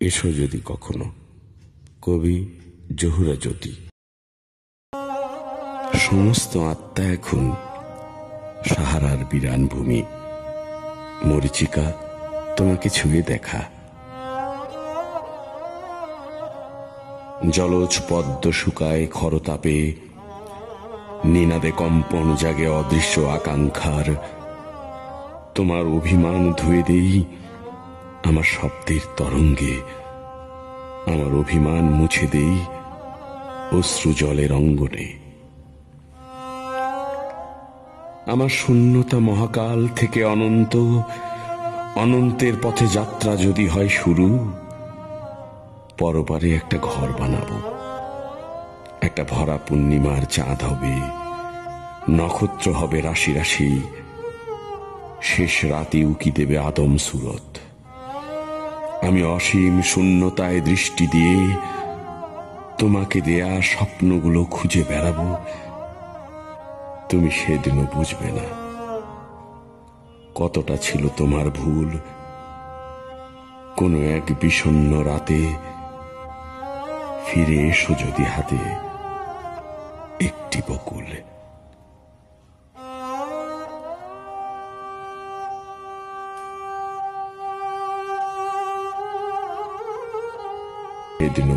এসো যদি কখনো। কবি জহুরা জ্যোতি। সমস্ত আত্মা এখন সাহারার বিরান ভূমি। মরীচিকা তোমাকে ছুঁয়ে দেখা। জলজ পদ্ম শুকায় খরতাপে, নিনাদে কম্পন জাগে অদৃশ্য আকাঙ্ক্ষার। তোমার অভিমান ধুয়ে দেই আমার শব্দের তরঙ্গে, আমার অভিমান মুছে দেই অশ্রু জলের অঙ্গনে। আমার শূন্যতা মহাকাল থেকে অনন্ত, অনন্তের পথে যাত্রা যদি হয় শুরু, পরপারে একটা ঘর বানাবো। একটা ভরা পূর্ণিমার চাঁদ হবে, নক্ষত্র হবে রাশি রাশি, শেষ রাতে উকি দেবে আদম সুরত। আমি অসীম শূন্যতায় দৃষ্টি দিয়ে তোমাকে দেয়া স্বপ্নগুলো খুঁজে বেড়াবো। তুমি সেদিনও বুঝবে না কতটা ছিল তোমার ভুল। কোনো এক বিষণ্ণ রাতে ফিরে এসো যদি হাতে একটি বকুল। সেদিনও